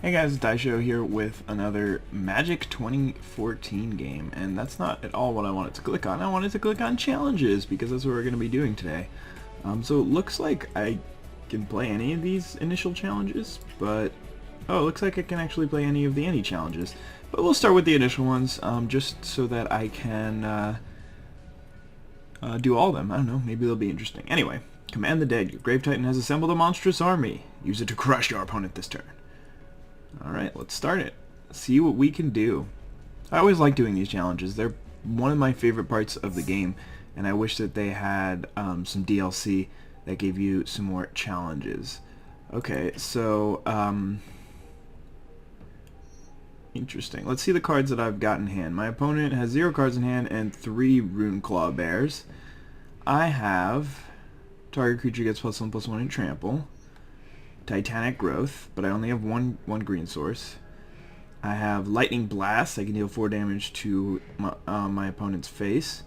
Hey guys, Izdaisho here with another Magic 2014 game, and that's not at all what I wanted to click on. I wanted to click on challenges, because that's what we're going to be doing today. So it looks like I can play any of these initial challenges, but... Oh, it looks like I can actually play any of the any challenges. But we'll start with the initial ones, just so that I can do all of them. I don't know, maybe they'll be interesting. Anyway, command the dead. Your Grave Titan has assembled a monstrous army. Use it to crush your opponent this turn. Alright, let's start it. See what we can do. I always like doing these challenges. They're one of my favorite parts of the game, and I wish that they had some DLC that gave you some more challenges. Okay, so, interesting. Let's see the cards that I've got in hand. My opponent has 0 cards in hand and 3 Rune Claw Bears. I have target creature gets +1/+1 in trample. Titanic Growth, but I only have one green source. I have Lightning Blast. I can deal 4 damage to my opponent's face.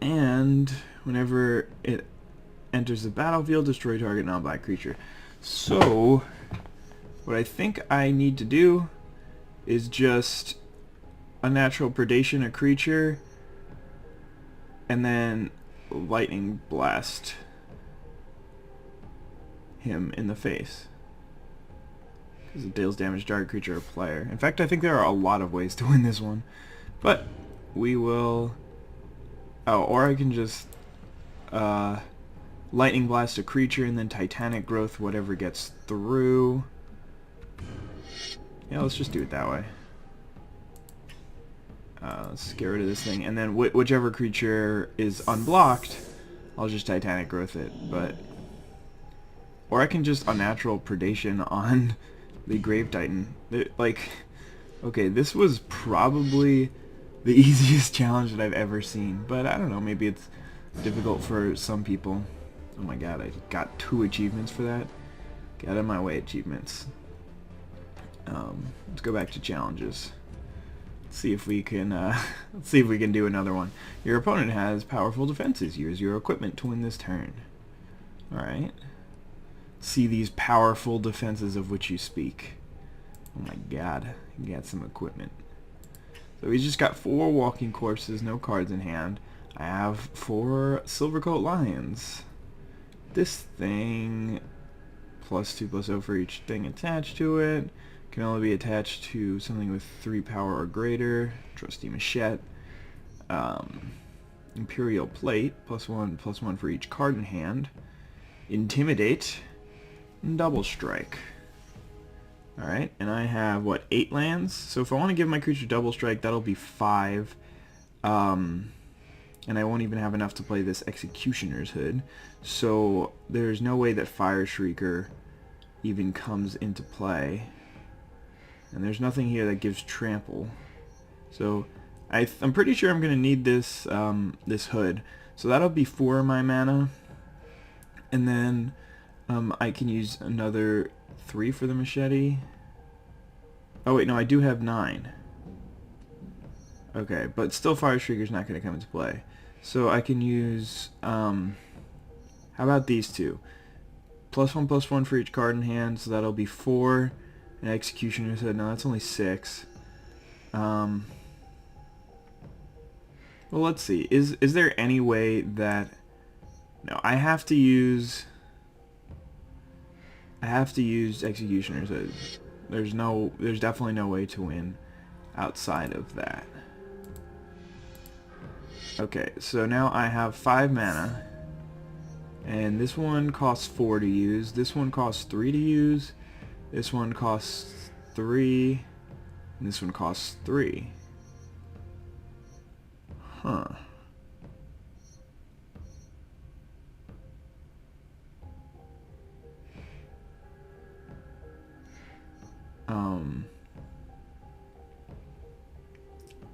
And whenever it enters the battlefield, destroy target non-black creature. So, what I think I need to do is just Unnatural Predation a creature, and then Lightning Blast him in the face, because it deals damage to target creature or player. In fact, I think there are a lot of ways to win this one, but we will... Oh, or I can just Lightning Blast a creature and then Titanic Growth whatever gets through. Yeah, let's just do it that way. Let's get rid of this thing, and then whichever creature is unblocked, I'll just Titanic Growth it, but... Or I can just Unnatural Predation on the Grave Titan. Like, okay, this was probably the easiest challenge that I've ever seen. But I don't know, maybe it's difficult for some people. Oh my god, I got 2 achievements for that. Get out of my way, achievements. Let's go back to challenges. Let's see if we can let's see if we can do another one. Your opponent has powerful defenses. Use your equipment to win this turn. Alright. See these powerful defenses of which you speak. Oh my god, he got some equipment. So he's just got 4 walking corpses, no cards in hand. I have 4 Silvercoat Lions. This thing, +2/+0 for each thing attached to it. Can only be attached to something with 3 power or greater. Trusty Machete. Imperial Plate, +1/+1 for each card in hand. Intimidate. Double Strike. Alright, and I have, what, 8 lands? So if I want to give my creature Double Strike, that'll be 5. And I won't even have enough to play this Executioner's Hood. So there's no way that Fire Shrieker even comes into play. And there's nothing here that gives Trample. So I'm pretty sure I'm going to need this, this Hood. So that'll be 4 of my mana. And then... I can use another 3 for the machete. Oh wait, no, I do have 9. Okay, but still Fire Shrieker's not going to come into play. So I can use, how about these 2? +1/+1 for each card in hand, so that'll be 4. And Executioner said, no, that's only 6. Well, let's see. Is there any way that... No, I have to use Executioner's Hood. There's definitely no way to win outside of that. Okay, so now I have 5 mana, and this one costs 4 to use, this one costs 3 to use, this one costs 3, and this one costs 3. Huh.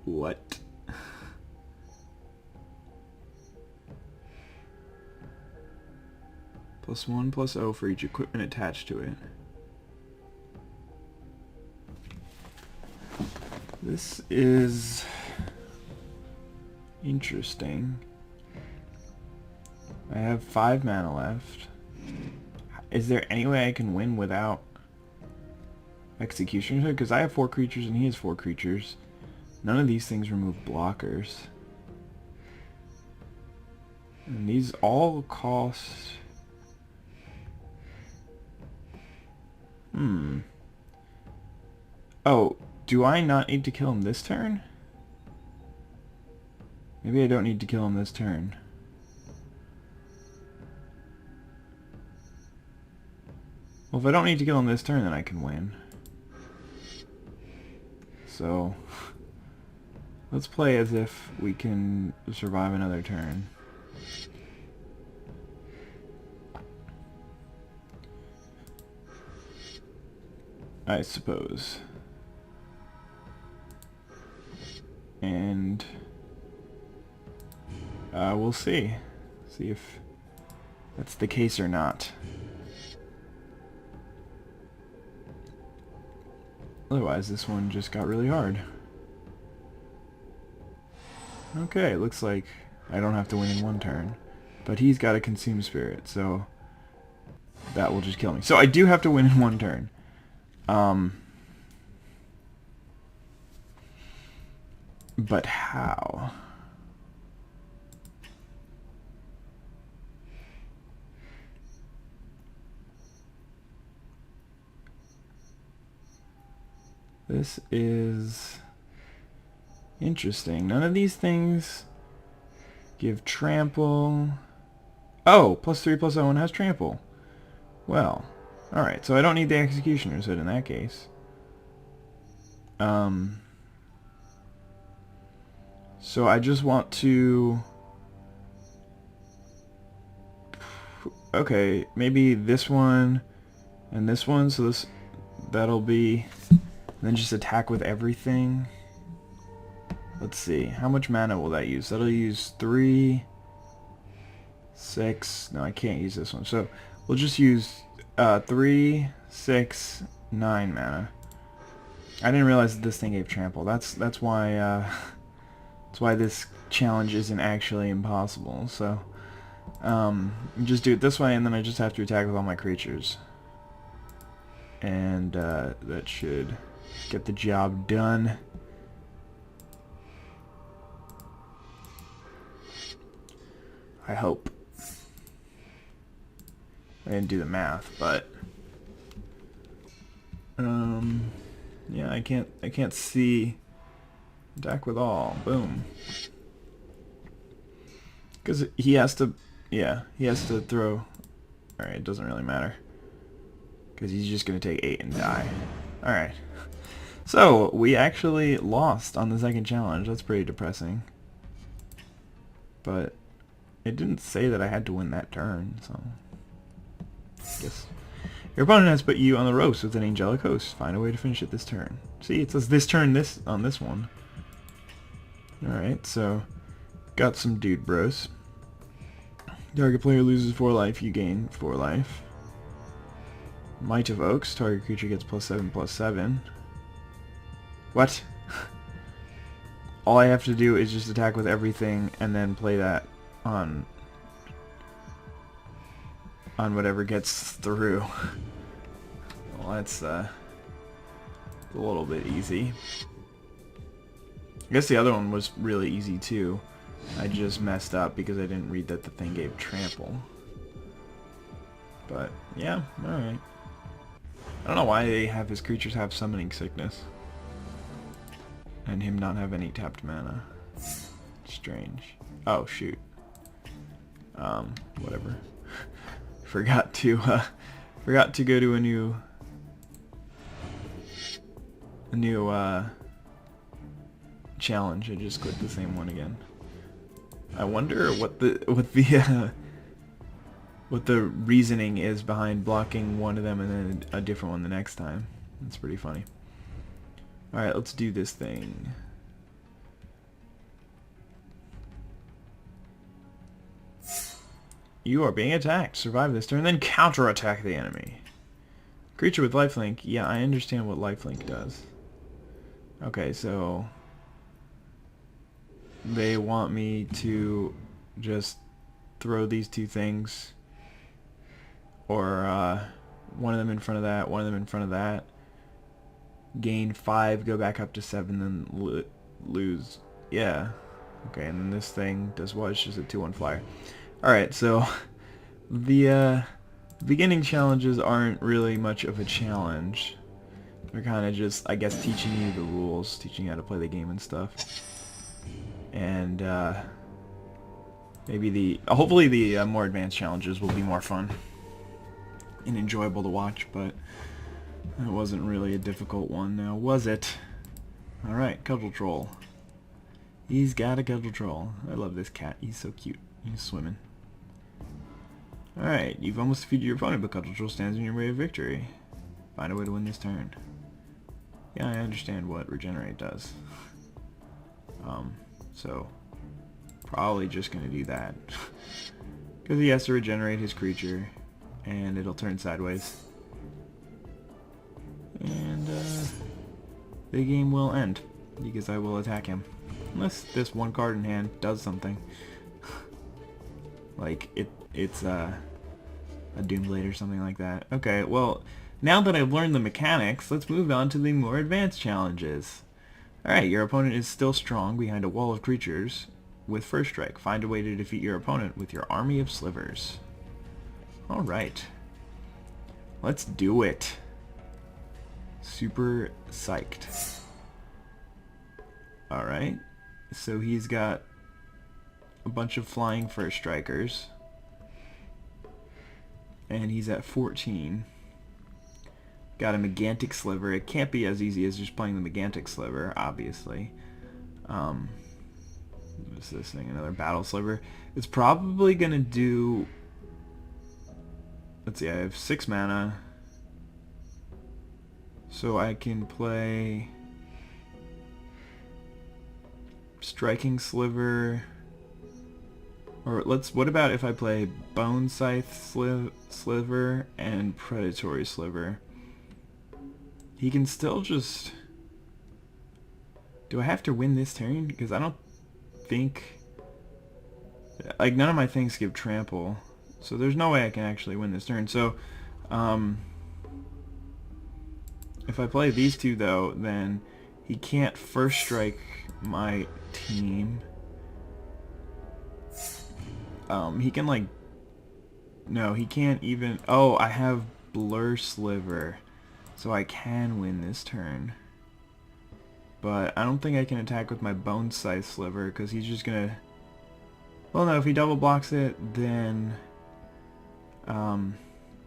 What? +1/+0 for each equipment attached to it. This is interesting. I have 5 mana left. Is there any way I can win without executioner, because I have 4 creatures and he has 4 creatures. None of these things remove blockers. And these all cost... Oh, do I not need to kill him this turn? Maybe I don't need to kill him this turn. Well, if I don't need to kill him this turn, then I can win. So, let's play as if we can survive another turn. I suppose. And we'll see. See if that's the case or not. Otherwise, this one just got really hard. Okay, looks like I don't have to win in one turn. But he's got a Consume Spirit, so that will just kill me. So I do have to win in one turn. But how? This is interesting. None of these things give trample. Oh, +3/+0 has trample. Well, alright, so I don't need the Executioner's Hood in that case. So I just want to... Okay, maybe this one and this one, so that'll be... And then just attack with everything. Let's see, how much mana will that use? That'll use 3, 6... No, I can't use this one. So we'll just use 3, 6, 9 mana. I didn't realize that this thing gave trample. That's why that's why this challenge isn't actually impossible. So just do it this way, and then I just have to attack with all my creatures, and that should get the job done. I hope. I didn't do the math, but yeah, I can't see. Attack with all. Boom. Because he has to, yeah, he has to throw. Alright, it doesn't really matter. Because he's just going to take 8 and die. Alright. So, we actually lost on the second challenge. That's pretty depressing. But it didn't say that I had to win that turn, so I guess. Your opponent has put you on the ropes with an angelic host. Find a way to finish it this turn. See, it says this turn on this one. Alright, so got some dude bros. Target player loses 4 life, you gain 4 life. Might of Oaks, target creature gets +7/+7. What? All I have to do is just attack with everything and then play that on whatever gets through. Well, that's a little bit easy. I guess the other one was really easy too. I just messed up because I didn't read that the thing gave trample. But yeah, alright. I don't know why they have his creatures have summoning sickness and him not have any tapped mana. Strange. Oh shoot. Whatever. Forgot to go to a new challenge. I just clicked the same one again. I wonder what the reasoning is behind blocking one of them and then a different one the next time. That's pretty funny. Alright, let's do this thing. You are being attacked. Survive this turn, then counterattack the enemy. Creature with lifelink. Yeah, I understand what lifelink does. Okay, so they want me to just throw these two things, or one of them in front of that, one of them in front of that, gain 5, go back up to 7, then lose. Yeah. Okay, and then this thing does what? It's just a 2-1 flyer. Alright, so the beginning challenges aren't really much of a challenge. They're kind of just, I guess, teaching you the rules, teaching you how to play the game and stuff. And maybe hopefully the more advanced challenges will be more fun and enjoyable to watch, but it wasn't really a difficult one now, was it? Alright, Cudgel Troll. He's got a Cudgel Troll. I love this cat. He's so cute. He's swimming. Alright, you've almost defeated your opponent, but Cudgel Troll stands in your way of victory. Find a way to win this turn. Yeah, I understand what Regenerate does. So probably just gonna do that. Because he has to regenerate his creature, and it'll turn sideways. And the game will end, because I will attack him. Unless this one card in hand does something. Like, it's a Doomblade or something like that. Okay, well, now that I've learned the mechanics, let's move on to the more advanced challenges. Alright, your opponent is still strong behind a wall of creatures with first strike. Find a way to defeat your opponent with your army of slivers. Alright. Let's do it. Super psyched. Alright. So he's got a bunch of flying first strikers. And he's at 14. Got a Megantic Sliver. It can't be as easy as just playing the Megantic Sliver, obviously. What's this thing? Another Battle Sliver. It's probably gonna do... Let's see, I have 6 mana. So I can play... Striking Sliver... Or what about if I play Bone Scythe Sliver and Predatory Sliver? He can still just... Do I have to win this turn? Because I don't think... Like, none of my things give trample. So there's no way I can actually win this turn. So, if I play these two, though, then he can't first strike my team. He can, like... No, he can't even... Oh, I have Blur Sliver. So I can win this turn. But I don't think I can attack with my Bone Scythe Sliver, because he's just gonna... Well, no, if he double blocks it, then...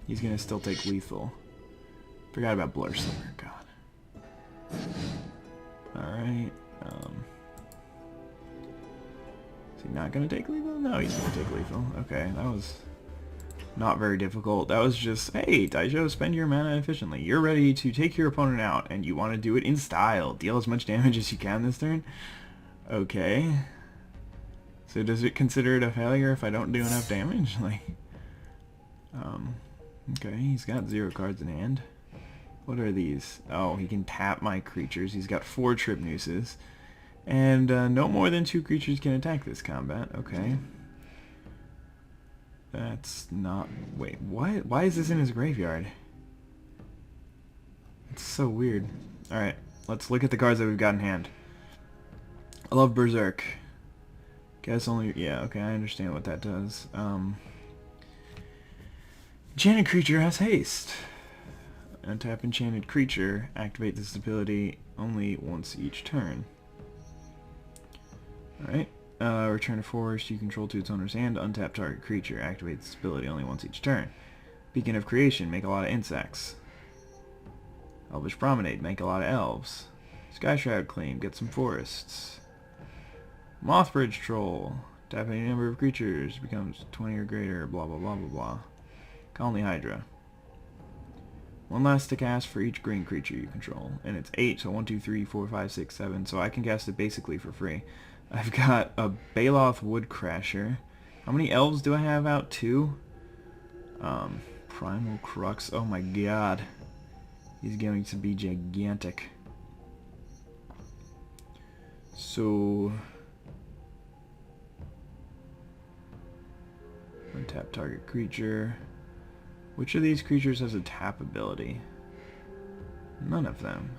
he's gonna still take lethal. Forgot about Blur Sliver, god. Alright, is he not gonna take lethal? No, he's gonna take lethal. Okay, that was not very difficult. That was just, hey, Izdaisho, spend your mana efficiently. You're ready to take your opponent out, and you want to do it in style. Deal as much damage as you can this turn. Okay. So does it consider it a failure if I don't do enough damage? Like, okay, he's got 0 cards in hand. What are these? Oh, he can tap my creatures. He's got 4 Trip Nooses. And no more than 2 creatures can attack this combat. Okay. That's not... Wait, what? Why is this in his graveyard? It's so weird. Alright, let's look at the cards that we've got in hand. I love Berserk. Guess only... Yeah, okay, I understand what that does. Enchanted creature has haste. Untap enchanted creature. Activate this ability only once each turn. Alright. Return a forest you control to its owner's hand. Untap target creature. Activate this ability only once each turn. Beacon of Creation. Make a lot of insects. Elvish Promenade. Make a lot of elves. Skyshroud Claim. Get some forests. Mothbridge Troll. Tap any number of creatures. Becomes 20 or greater. Blah blah blah blah blah. Colony Hydra. 1 last to cast for each green creature you control. And it's 8, so 1, 2, 3, 4, 5, 6, 7. So I can cast it basically for free. I've got a Baloth Woodcrasher. How many elves do I have out? 2? Primal Crux. Oh my god. He's going to be gigantic. So... untap target creature. Which of these creatures has a tap ability? None of them.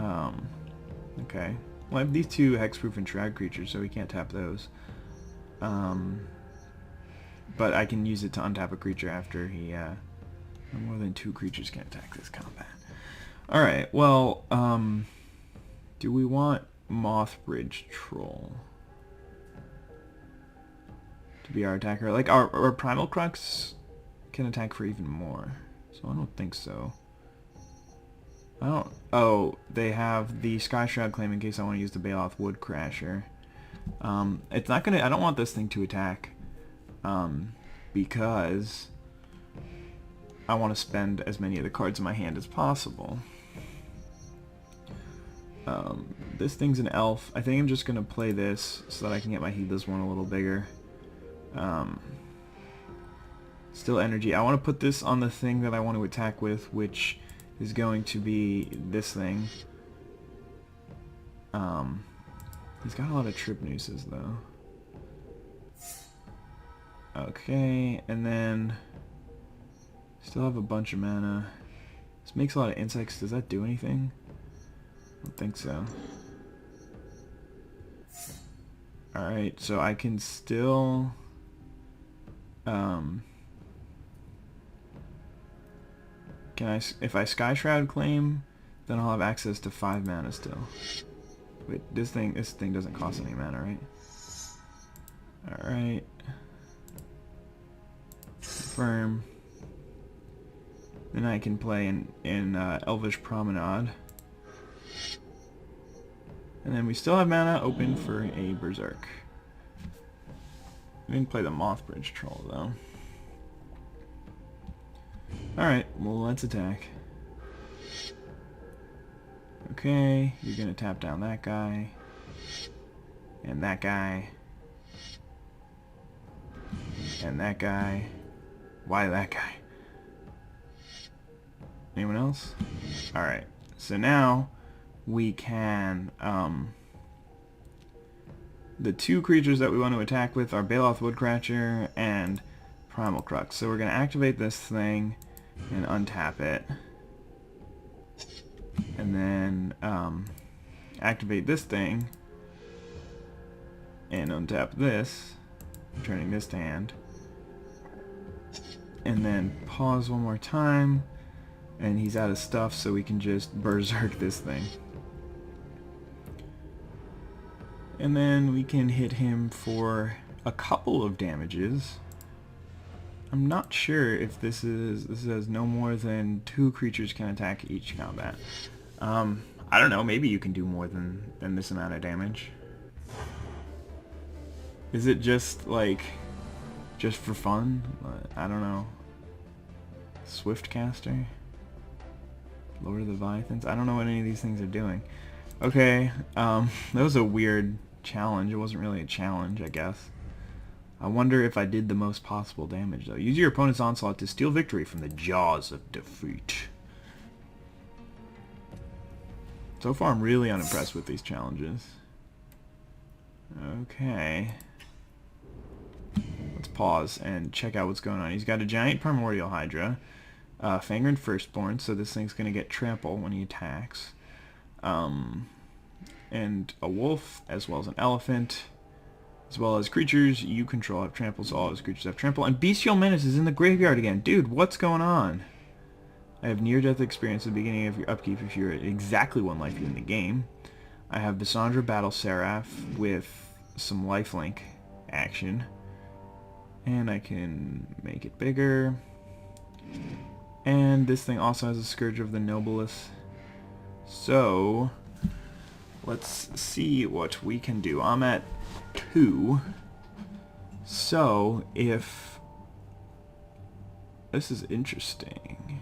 Okay. Well, I have these two hexproof and shroud creatures, so we can't tap those. But I can use it to untap a creature after he, no more than 2 creatures can attack this combat. Alright, well, do we want Mothbridge Troll to be our attacker? Like, our Primal Crux can attack for even more, so I don't think so. I don't... Oh, they have the Sky Shroud claim in case I want to use the Baloth Wood Crasher. It's not gonna... I don't want this thing to attack, because I want to spend as many of the cards in my hand as possible. This thing's an elf. I think I'm just gonna play this so that I can get my Heedless one a little bigger. Still energy. I want to put this on the thing that I want to attack with, which is going to be this thing. He's got a lot of trip nooses though. Okay, and then still have a bunch of mana. This makes a lot of insects. Does that do anything? I don't think so. Alright, so I can still can I, if I Sky Shroud claim, then I'll have access to 5 mana still. Wait, this thing doesn't cost any mana, right? Alright. Confirm. Then I can play in Elvish Promenade. And then we still have mana open for a Berserk. We didn't play the Mothbridge Troll though. Alright, well let's attack. Okay, you're gonna tap down that guy. And that guy. And that guy. Why that guy? Anyone else? Alright, so now we can, the 2 creatures that we want to attack with are Baloth Woodcratcher and Primal Crux. So we're going to activate this thing and untap it. And then activate this thing and untap this, turning this to hand. And then pause one more time, and he's out of stuff, so we can just Berserk this thing. And then we can hit him for a couple of damages. I'm not sure if this says no more than 2 creatures can attack each combat. I don't know, maybe you can do more than this amount of damage. Is it just like just for fun? I don't know. Swiftcaster? Lord of the Leviathans? I don't know what any of these things are doing. Okay, that was a weird challenge. It wasn't really a challenge, I guess. I wonder if I did the most possible damage, though. Use your opponent's onslaught to steal victory from the jaws of defeat. So far, I'm really unimpressed with these challenges. Okay. Let's pause and check out what's going on. He's got a giant Primordial Hydra, Fangren Firstborn, so this thing's going to get trample when he attacks. And a wolf, as well as an elephant, as well as creatures you control have trample, so all his creatures have trample. And Bestial Menace is in the graveyard again. Dude, what's going on? I have near-death experience at the beginning of your upkeep if you're at exactly 1 life in the game. I have Bissandra Battle Seraph with some lifelink action. And I can make it bigger. And this thing also has a Scourge of the Nobilis. So let's see what we can do. I'm at 2. So if this is interesting.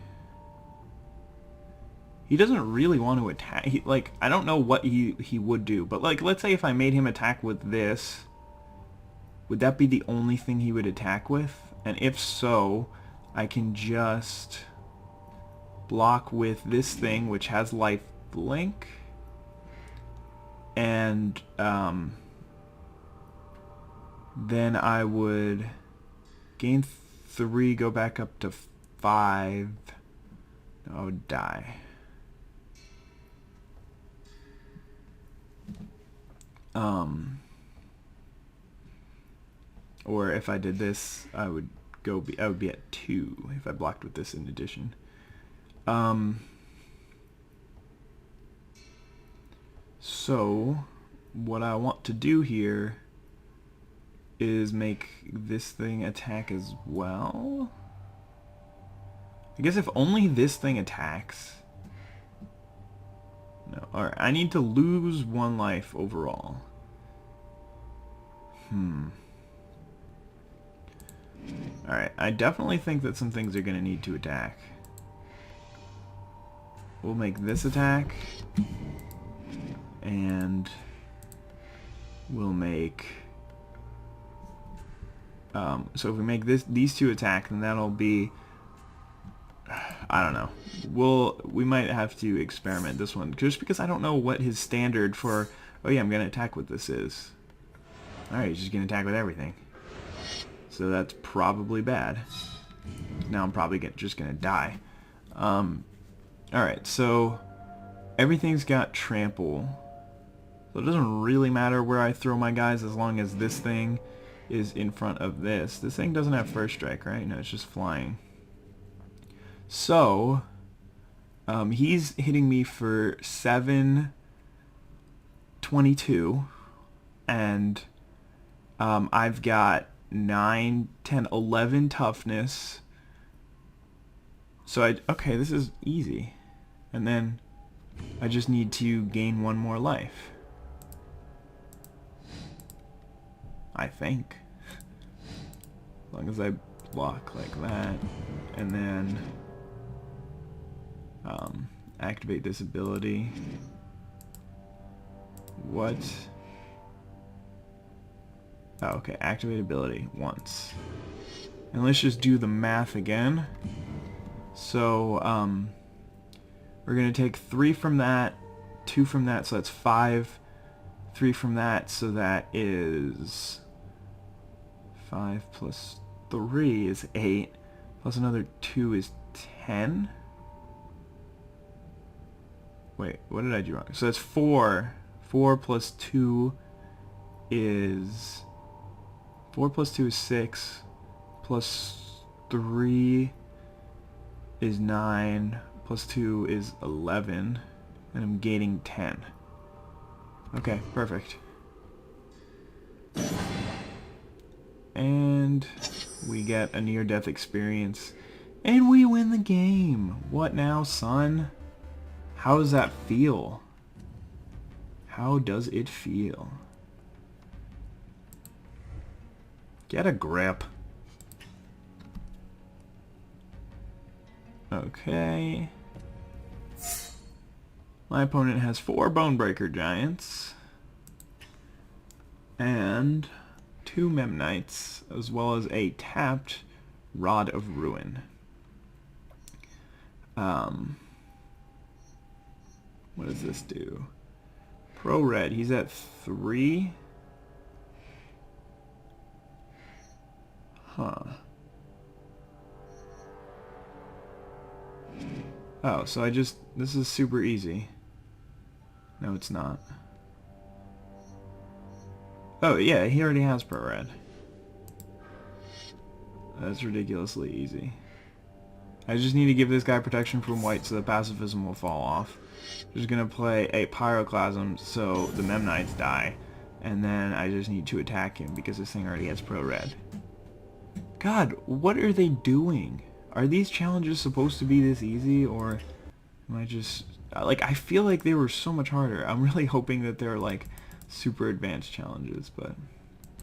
He doesn't really want to attack. Like, I don't know what he would do, but like, let's say if I made him attack with this, would that be the only thing he would attack with? And if so, I can just block with this thing, which has life link, and then I would gain 3, go back up to 5. I would die. Or if I did this, I would be at 2 if I blocked with this in addition. So what I want to do here is make this thing attack as well. I guess if only this thing attacks. No, alright, I need to lose 1 life overall. Alright, I definitely think that some things are going to need to attack. We'll make this attack. And we'll make... so if we make these 2 attack, then that'll be... I don't know. We might have to experiment this one, just because I don't know what his standard for... Oh yeah, I'm going to attack with this is. Alright, he's just going to attack with everything. So that's probably bad. Now I'm probably just going to die. Alright, so everything's got trample. So it doesn't really matter where I throw my guys as long as this thing is in front of this. This thing doesn't have first strike, right? No, it's just flying. So, he's hitting me for 722, and I've got 9, 10, 11 toughness. So okay, this is easy. And then I just need to gain 1 more life. I think. As long as I block like that, and then activate this ability. What? Oh, okay, activate ability once. And let's just do the math again. So, we're going to take 3 from that, 2 from that, so that's 5. 3 from that, so that is 5 plus 3 is 8, plus another 2 is 10. Wait, what did I do wrong? So that's 4. 4 plus 2 is... 4 plus 2 is 6, plus 3 is 9, plus 2 is 11, and I'm gaining 10. Okay, perfect. And we get a near-death experience, and we win the game. What now, son? How does that feel? How does it feel? Get a grip. Okay. My opponent has 4 Bonebreaker Giants and 2 Memnites, as well as a tapped Rod of Ruin. What does this do? Pro Red, he's at 3. Huh. Oh, so this is super easy. No, it's not. Oh, yeah, he already has Pro Red. That's ridiculously easy. I just need to give this guy protection from white so the pacifism will fall off. Just gonna play a Pyroclasm so the Memnites die, and then I just need to attack him because this thing already has Pro Red. God, what are they doing? Are these challenges supposed to be this easy, or am I just... Like, I feel like they were so much harder. I'm really hoping that they're, like, super advanced challenges, but...